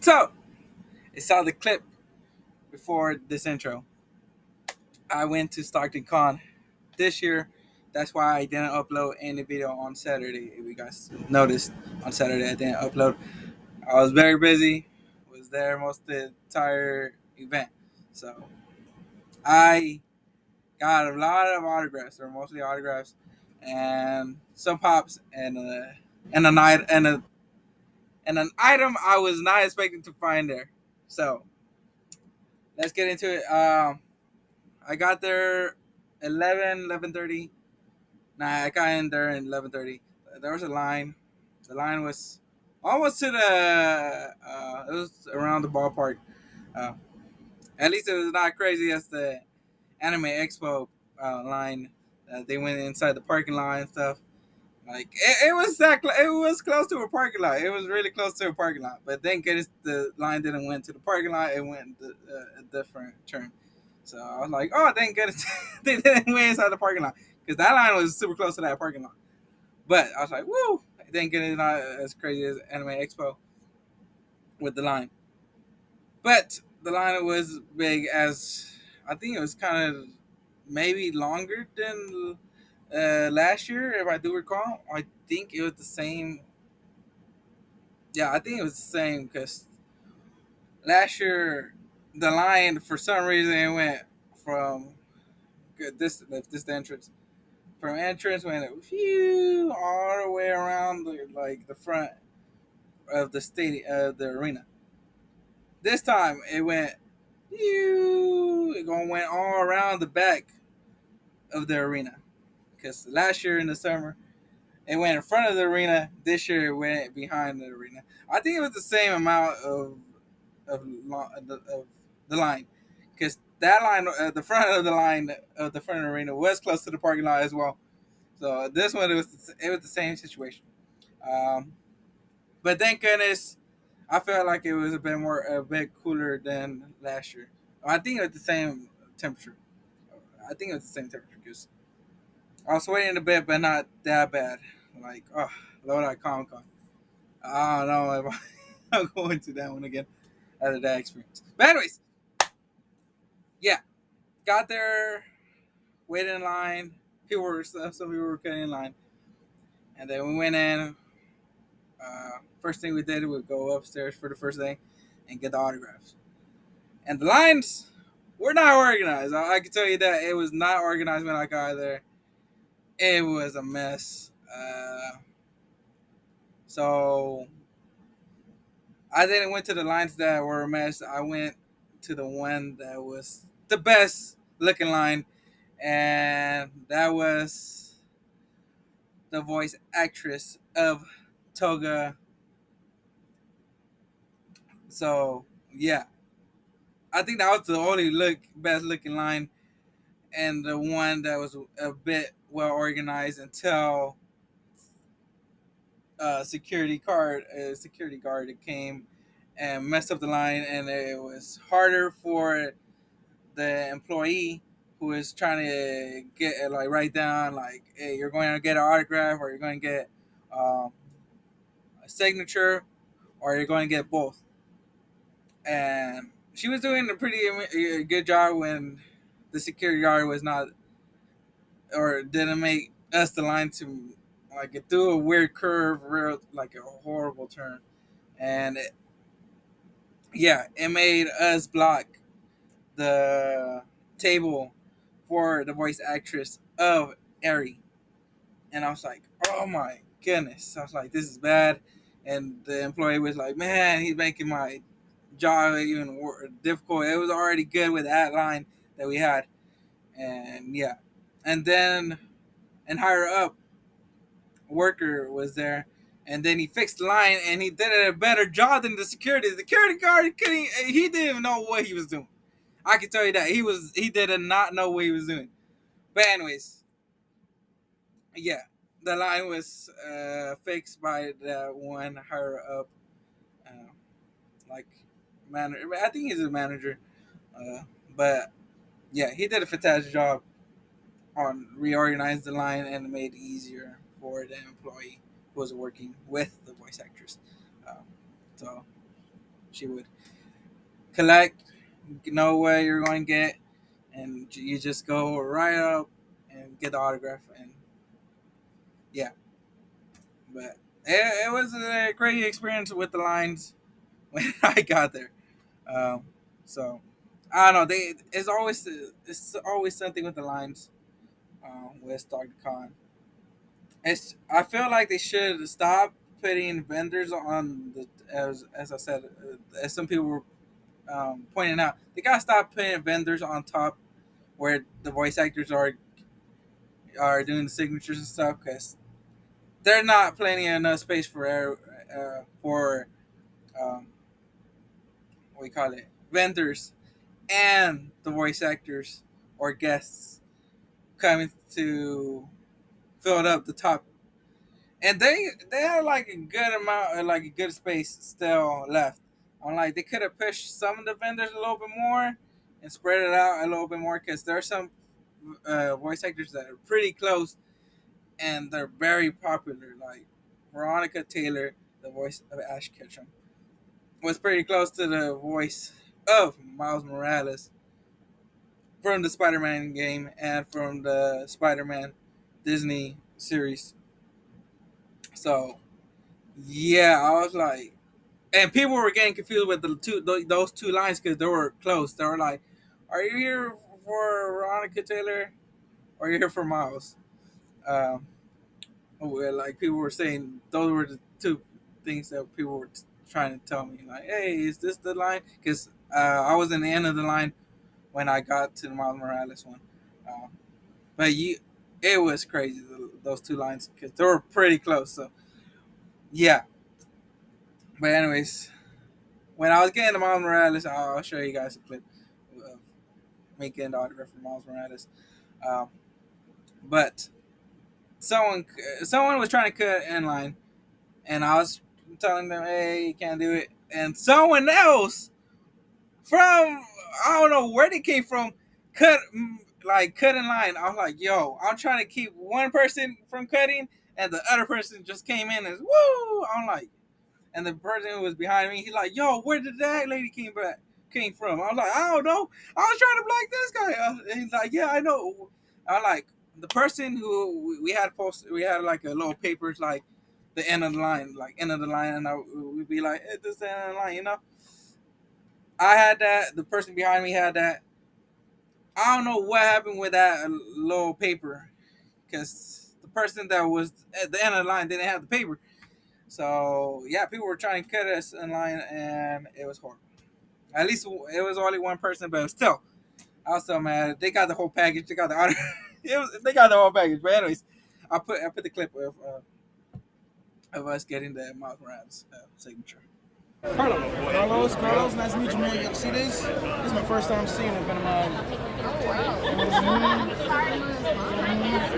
So, I saw the clip before this intro. I went to Stockton Con this year. That's why I didn't upload any video on Saturday. If you guys noticed, on Saturday I didn't upload. I was very busy. Was there most of the entire event. So I got a lot of autographs, or mostly autographs, and some pops, and a night and an item I was not expecting to find there. So let's get into it. I got there 11:30. Nah, I got in there at 11:30. There was a line. The line was almost to the. It was around the ballpark. Uh, at least it was not crazy as the Anime Expo line. They went inside the parking lot and stuff. Like it was it was close to a parking lot. It was really close to a parking lot. But thank goodness the line didn't went to the parking lot. It went a different turn. So I was like, oh, thank goodness they didn't went inside the parking lot because that line was super close to that parking lot. But I was like, woo, thank goodness it's not as crazy as Anime Expo with the line. But the line was big as I think it was kind of maybe longer than last year, if I do recall. I think it was the same. Yeah, I think it was the same because last year the line for some reason it went from this entrance from entrance went phew, all the way around the front of the stadium the arena. This time it went phew, it going went all around the back of the arena because last year in the summer it went in front of the arena. This year it went behind the arena. I think it was the same amount of the line, because that line, the front of the line of the front of the arena was close to the parking lot as well. So this one it was the same situation. Um, but thank goodness, I felt like it was a bit cooler than last year. I think it was the same temperature. I think it was the same temperature because I was sweating a bit, but not that bad. Like, oh, Lord, I Comic Con. I don't know if I'm going to that one again after that experience. But anyways, yeah, got there, waited in line. Some people were cutting in line, and then we went in. First thing we did was go upstairs for the first thing and get the autographs. And the lines were not organized. I can tell you that it was not organized when I got there. It was a mess. So I didn't went to the lines that were a mess. I went to the one that was the best looking line, and that was the voice actress of Toga. So yeah, I think that was the only best looking line, and the one that was a bit well organized until security guard came and messed up the line, and it was harder for the employee who is trying to get like write down like, hey, you're going to get an autograph, or you're going to get um, a signature, or you're going to get both. And she was doing a pretty good job when the security guard was not, or didn't make us the line to like it through a weird curve, real like a horrible turn, and yeah, it made us block the table for the voice actress of Eri. And I was like, oh my goodness. I was like, this is bad. And the employee was like, man, he's making my job even more difficult. It was already good with that line that we had. And yeah. And then, and higher up, worker was there. And then he fixed the line, and he did a better job than the security. The security guard he didn't even know what he was doing. I can tell you that he did not know what he was doing. But anyways, yeah, the line was fixed by the one higher up, uh, like manager. I think he's a manager, uh, but yeah, he did a fantastic job on reorganizing the line and made it easier for the employee who was working with the voice actress. Um, so She would collect, know what you're going to get, and you just go right up and get the autograph. And yeah, but it was a great experience with the lines when I got there. Um, so I don't know. It's always something with the lines with Stockton Con. I feel like they should stop putting vendors on the as I said, as some people were pointing out, they gotta stop putting vendors on top where the voice actors are doing the signatures and stuff, because they're not plenty enough space for what we call it, vendors and the voice actors or guests coming to fill up the top. And they had like a good amount, like a good space still left. I'm like, they could have pushed some of the vendors a little bit more and spread it out a little bit more, because there are some voice actors that are pretty close and they're very popular. Like Veronica Taylor, the voice of Ash Ketchum, was pretty close to the voice of Miles Morales from the Spider-Man game and from the Spider-Man Disney series. So yeah, I was like, and people were getting confused with those two lines because they were close. They were like, "Are you here for Veronica Taylor, or are you here for Miles?" Um, where like people were saying those were the two things that people were trying to tell me. Like, "Hey, is this the line?" Because I was in the end of the line when I got to the Miles Morales one. Um, but it was crazy those two lines because they were pretty close. So yeah. But anyways, when I was getting to Miles Morales, I'll show you guys a clip of me getting the autograph from Miles Morales. Um, but someone someone was trying to cut in line, and I was telling them, "Hey, you can't do it." And someone else from I don't know where they came from cut in line. I was like, "Yo, I'm trying to keep one person from cutting, and the other person just came in and woo." I'm like, and the person who was behind me, he's like, "Yo, where did that lady came from?" I was like, "I don't know. I was trying to block this guy." And he's like, "Yeah, I know." I like the person who we had posted. We had like a little papers like the end of the line, and we'd be like, "This is the end of the line," you know. I had that. The person behind me had that. I don't know what happened with that little paper, because the person that was at the end of the line didn't have the paper. So yeah, people were trying to cut us in line, and it was horrible. At least it was only one person, but still, I was so mad. They got the whole package. They got the honor. They got the whole package. But anyways, I put the clip of us getting the Miles Morales signature. Carlos, nice to meet you, man. You see this? This is my first time seeing it, but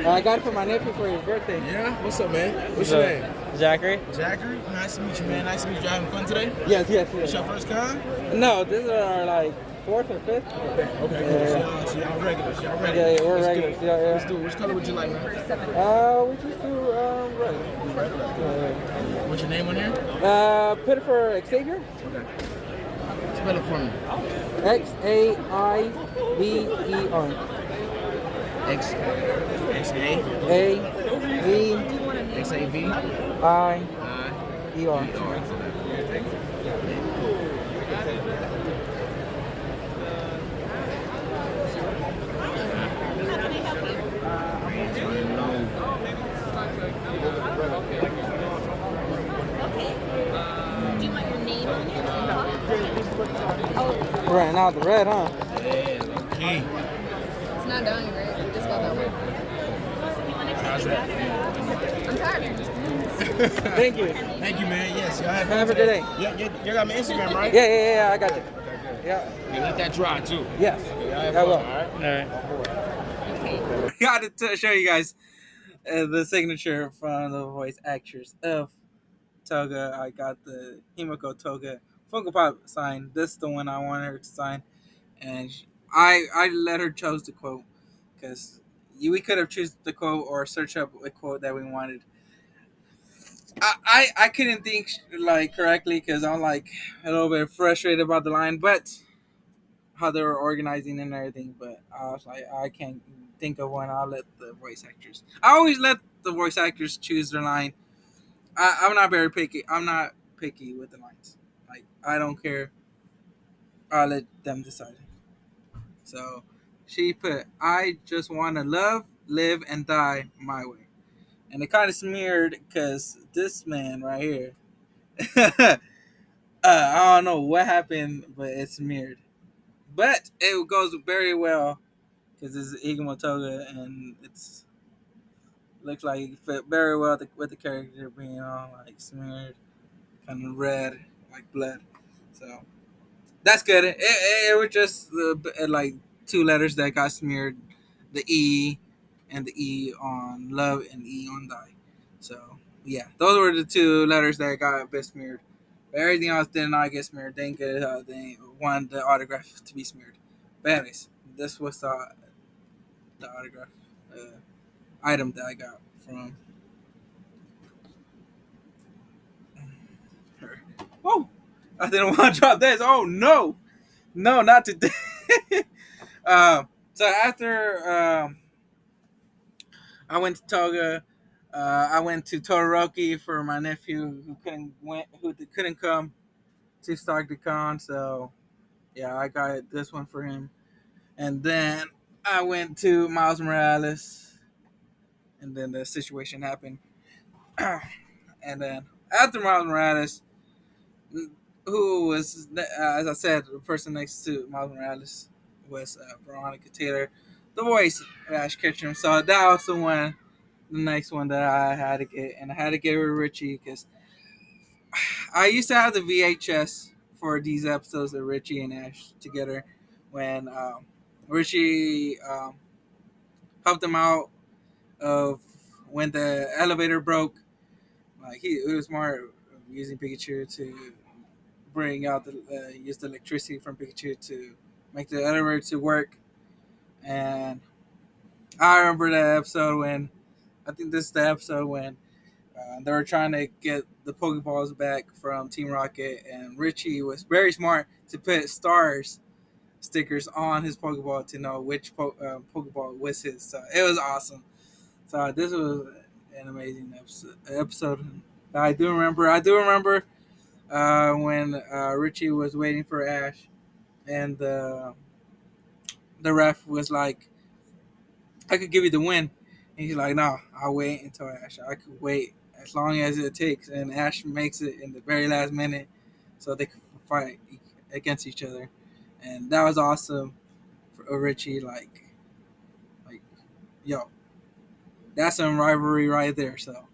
I got it for my nephew for his birthday. yeah. What's up, man? What's your name? Zachary? Zachary. Nice to meet you, man. Nice to meet you. Having fun today? Yes. It's your first con? No, this is our like fourth or fifth. Okay, cool. Yeah. So y'all regulars. Y'all ready? Yeah, we're Let's do regulars. it. Yeah. Let's do it. Which color would you like, man? We just do red. What's your name on here? Put it for Xavier. Okay. Spell it for me. Xavier. X A A X A V I I E R. E R. Do you want your name on it? Right now the red, huh? Yeah, okay. It's not dying, right? You just got that one. How's that? I'm tired. Thank you. Thank you, man. Yes, y'all have fun Have a today. good day. Yeah, you got my Instagram, right? Yeah. I got it. Okay, good. Yeah. Yeah, let that dry too. Yes. Y'all have I fun, will. all right? All right. Got to show you guys the signature from the voice actors of Toga. I got the Himiko Toga Funko Pop sign. This is the one I wanted her to sign, and I let her choose the quote, because we could have choose the quote or search up a quote that we wanted. I couldn't think like correctly because I'm like a little bit frustrated about the line, but how they were organizing and everything. But I was like, I can't think of one. I'll let the voice actors. I always let the voice actors choose their line. I'm not very picky. I'm not picky with the lines. Like I don't care. I'll let them decide. So she put, "I just want to love, live, and die my way," and it kind of smeared because this man right here. I don't know what happened, but it's smeared. But it goes very well because it's Igimotoga and it's looks like it fit very well with the character being all like smeared, kind of red like blood. So that's good. It was just like two letters that got smeared, the E and the E on love and E on die. So yeah, those were the two letters that got a bit smeared. But everything else did not get smeared. Thank good. They wanted the autograph to be smeared. But anyways, this was the autograph uh, item that I got from her. Whoa! I didn't want to drop this. Oh no! No, not today. So after I went to Toga, I went to Todoroki for my nephew who couldn't come to start the con. So yeah, I got this one for him. And then I went to Miles Morales, and then the situation happened. And then after Miles Morales, who was, as I said, the person next to Miles Morales was Veronica Taylor, the voice of Ash Ketchum. So that was the next one that I had to get, and I had to get with Richie because I used to have the VHS for these episodes of Richie and Ash together when Richie helped them out of when the elevator broke. Like he was smart using Pikachu to bring out use the electricity from Pikachu to make the elevator to work. And I remember that episode when I think this is the episode when they were trying to get the Pokeballs back from Team Rocket, and Richie was very smart to put stars stickers on his Pokeball to know which Pokeball was his. So it was awesome. So this was an amazing episode. I do remember. I do remember when Richie was waiting for Ash, and the ref was like, "I could give you the win," and he's like, "No, I'll wait until Ash. I could wait as long as it takes." And Ash makes it in the very last minute, so they could fight against each other, and that was awesome for Richie. Like, yo, that's some rivalry right there. So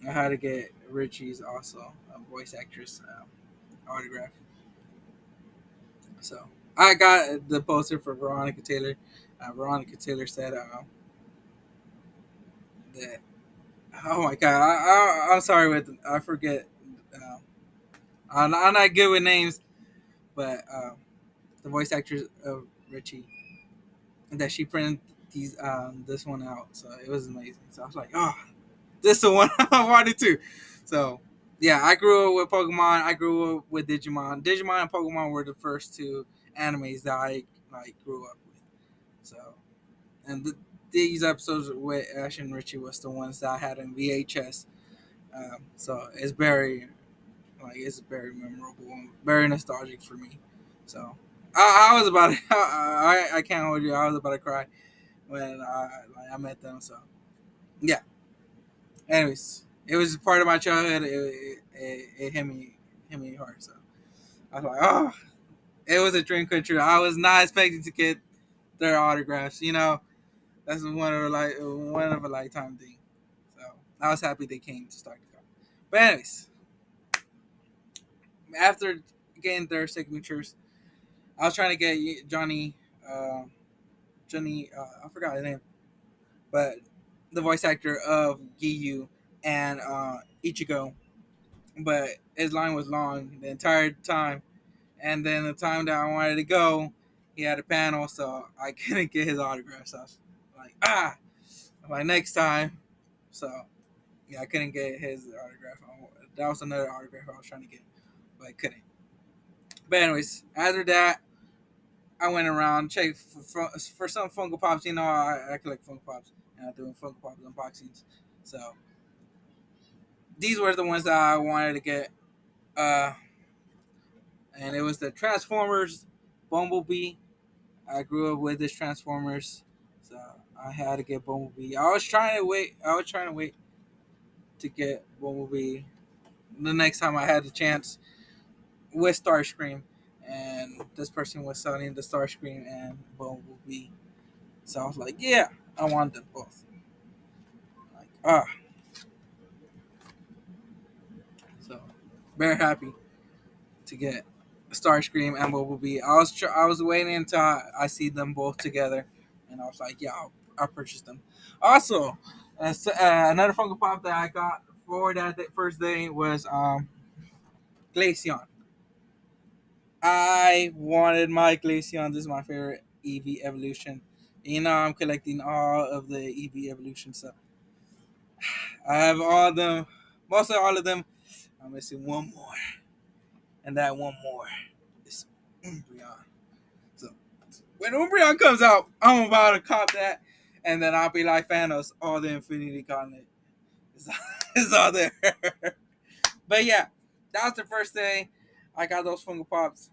I had to get Richie's also a voice actress autograph. So I got the poster for Veronica Taylor. Veronica Taylor said that. Oh my god, I'm sorry with I forget. Um, I'm not good with names, but the voice actress of Richie that she printed this one out, so it was amazing. So I was like, oh, this is the one I wanted to. So yeah, I grew up with Pokemon. I grew up with Digimon. Digimon and Pokemon were the first two animes that I like grew up with. So and these episodes with Ash and Richie was the ones that I had in VHS. So it's very memorable and very nostalgic for me. So I was about to, I can't hold you. I was about to cry when I met them. So yeah. Anyways, it was part of my childhood. It hit me hard. So I was like, oh, it was a dream come true. I was not expecting to get their autographs. You know, that's one of a lifetime thing. So I was happy they came to start the car. But anyways, after getting their signatures, I was trying to get uh, I forgot his name, but the voice actor of Giyu and Ichigo, but his line was long the entire time, and then the time that I wanted to go, he had a panel, so I couldn't get his autograph. So I was like, I'm like next time. So Yeah, I couldn't get his autograph. That was another autograph I was trying to get, but I couldn't. But anyways, after that, I went around checked for some Funko Pops. You know, I collect Funko Pops, and I'm doing Funko Pops unboxings. So these were the ones that I wanted to get. Uh, and it was the Transformers Bumblebee. I grew up with this Transformers, so I had to get Bumblebee. I was trying to wait. I was trying to wait to get Bumblebee the next time I had the chance with Starscream, and this person was selling the Starscream and Bumblebee. So I was like, yeah, I want them both. Like, so very happy to get Starscream and Bumblebee. I was waiting until I see them both together, and I was like, yeah, I'll purchase them. Also, another Funko Pop that I got for that first day was Glaceon. I wanted my Glaceon. This is my favorite EV evolution. You know, I'm collecting all of the EV evolution stuff. I have all of them, most of all of them. I'm missing one more, and that one more is Umbreon. So when Umbreon comes out, I'm about to cop that, and then I'll be like Thanos, all the Infinity Gauntlet is, is all there. But yeah, that was the first day. I got those Funko Pops,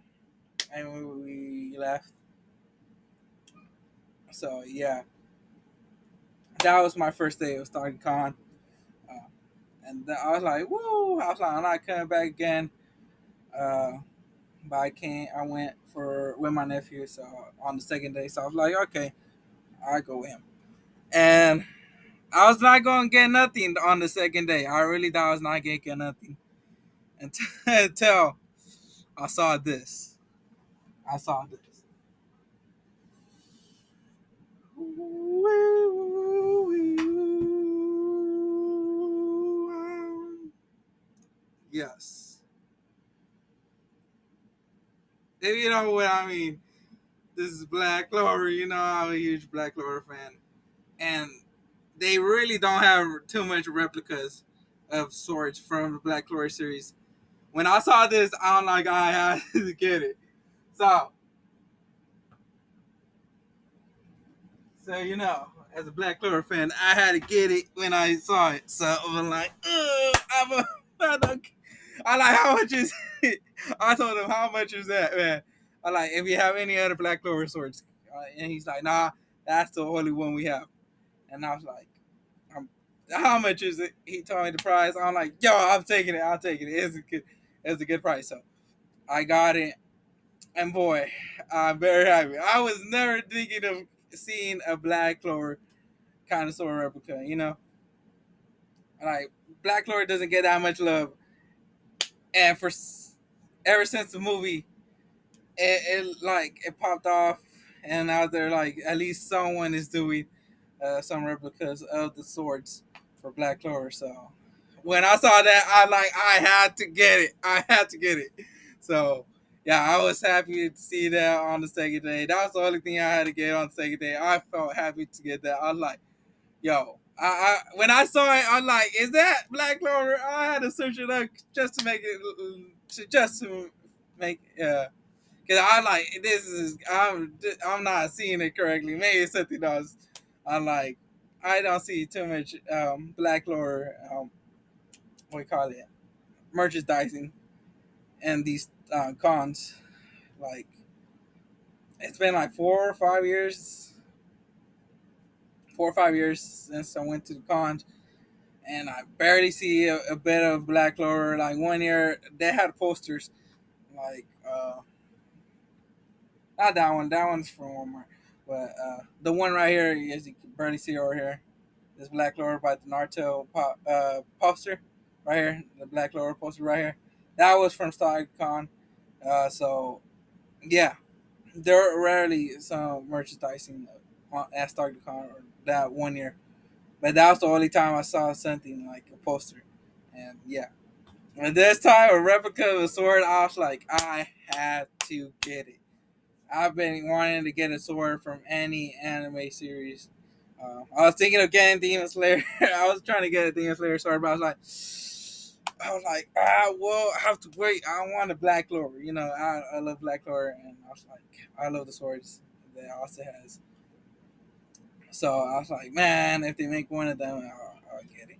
and we left. So yeah, that was my first day of starting con, uh, and I was like, "Woo!" I was like, "I'm not coming back again." Uh, but I can't. I went for with my nephew, so on the second day, so I was like, "Okay, I go with him." And I was not gonna get nothing on the second day. I really thought I was not gonna get nothing until, until I saw this. I saw this. Yes. If you know what I mean, this is Black Clover. You know I'm a huge Black Clover fan. And they really don't have too much replicas of swords from the Black Clover series. When I saw this, I'm like, I had to get it. So, so you know, as a Black Clover fan, I had to get it when I saw it. So I'm like, I don't, I like how much is it? I told him how much is that, man. I like if you have any other Black Clover swords, and he's like, nah, that's the only one we have. And I was like, how much is it? He told me the price. I'm like, yo, I'm taking it. I'm taking it. It's a good price. So I got it, and boy, I'm very happy. I was never thinking of seeing a Black Clover kind of sword replica. You know, like Black Clover doesn't get that much love, and for ever since the movie, it like it popped off, and now they're like at least someone is doing some replicas of the swords for Black Clover. So when I saw that, I had to get it. I had to get it. So yeah, I was happy to see that on the second day. That was the only thing I had to get on the second day. I felt happy to get that. I was like, yo, I when I saw it, I was like, is that Black Clover? I had to search it up just to make it, just to make cause I like this is I'm not seeing it correctly. Maybe it's something else. I'm like I don't see too much Black Clover what we call it merchandising and these cons. Like it's been like 4 or 5 years, 4 or 5 years since I went to the cons, and I barely see a bit of Black Clover. Like one year they had posters like not that one. That one's from Walmart. But the one right here, as you can barely see over here, this Black Clover by the Naruto poster right here. The Black Clover poster right here. That was from Stockton. So yeah, there are rarely some merchandising at Stockton or that one year. But that was the only time I saw something like a poster. And yeah. And this time a replica of a sword, I was like, I had to get it. I've been wanting to get a sword from any anime series, I was thinking of getting Demon Slayer. I was trying to get a Demon Slayer sword, but I was like, well, I have to wait. I want a Black Clover. You know, I love Black Clover, and I was like, I love the swords that Asta has. So I was like, man, if they make one of them, I'll get it.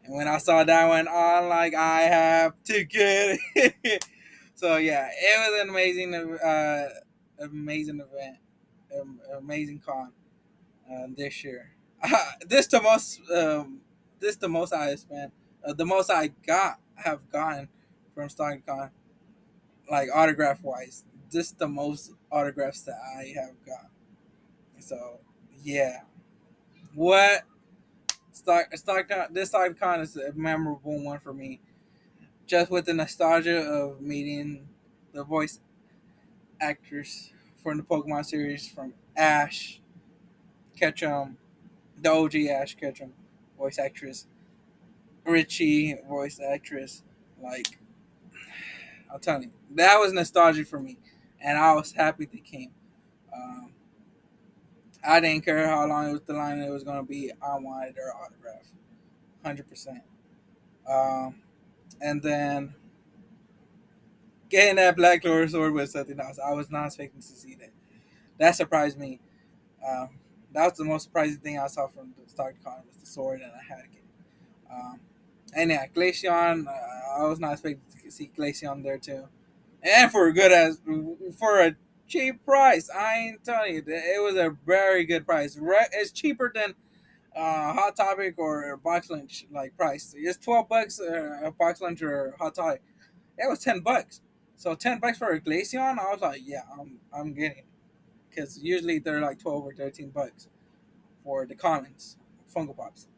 And when I saw that one, I'm like, I have to get it. So yeah, it was an amazing event, amazing con this year. This the most, this the most I spent, the most I have gotten from Stockton Con, like autograph wise. This the most autographs that I have got. So yeah, what Stockton Con is a memorable one for me, just with the nostalgia of meeting the voice actors from the Pokemon series, from Ash Ketchum, the OG Ash Ketchum, voice actress, Richie, voice actress. Like, I'm telling you, that was nostalgia for me, and I was happy they came. Um, I didn't care how long it was the line it was gonna be. I wanted their autograph, 100%. Um, and then getting that Black Clover sword was something else. I was not expecting to see that. That surprised me. Um, that was the most surprising thing I saw from the Stock Con was the sword, and I had to get it. And yeah, Glaceon, I was not expecting to see Glaceon there too, and for a good as for a cheap price. I ain't telling you, it was a very good price. It's cheaper than Hot Topic or Box Lunch like price. It's $12 a Box Lunch or Hot Topic. It was $10. So $10 for a Glaceon, I was like, yeah, I'm getting it because usually they're like 12 or $13 for the commons, Funko Pops,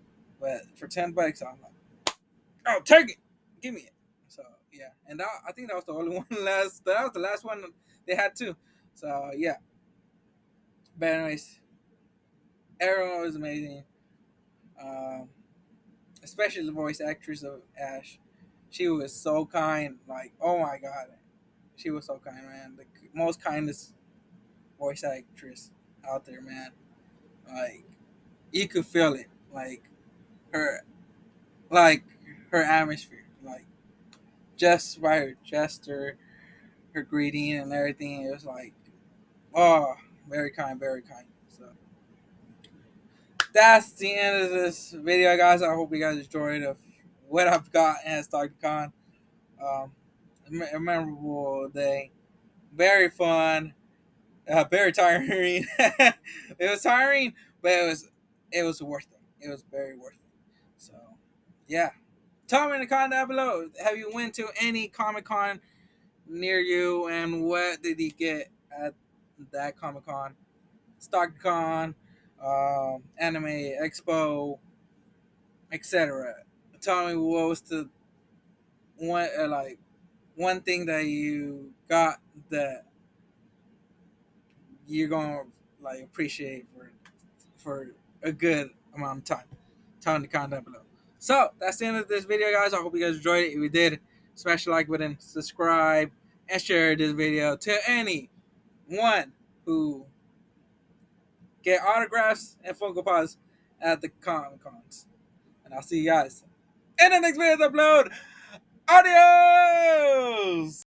but for $10, I'm like, oh, take it, give me it. So yeah, and I think that was the only one last. That was the last one they had too. So yeah, but anyways, everyone was amazing. Um, Especially the voice actress of Ash. She was so kind. Like, oh my god, she was so kind, man. The most kindest voice actress out there, man. Like, you could feel it. Her, like her atmosphere, like just by her gesture, her greeting, and everything. It was like, oh, very kind, very kind. So that's the end of this video, guys. I hope you guys enjoyed of what I've got at StockCon. Um, a memorable day, very fun, very tiring. It was tiring, but it was worth it. It was very worth it. So, yeah. Tell me in the comment down below. Have you went to any Comic Con near you, and what did you get at that Comic Con? StockCon, Anime Expo, etc. Tell me what was the one one thing that you got that you're gonna like appreciate for a good amount of time. Tell me in the comment down below. So that's the end of this video, guys. I hope you guys enjoyed it. If you did, smash the like button, subscribe, and share this video to anyone who get autographs and Funko Pops at the Comic Cons. And I'll see you guys in the next video upload. Adios!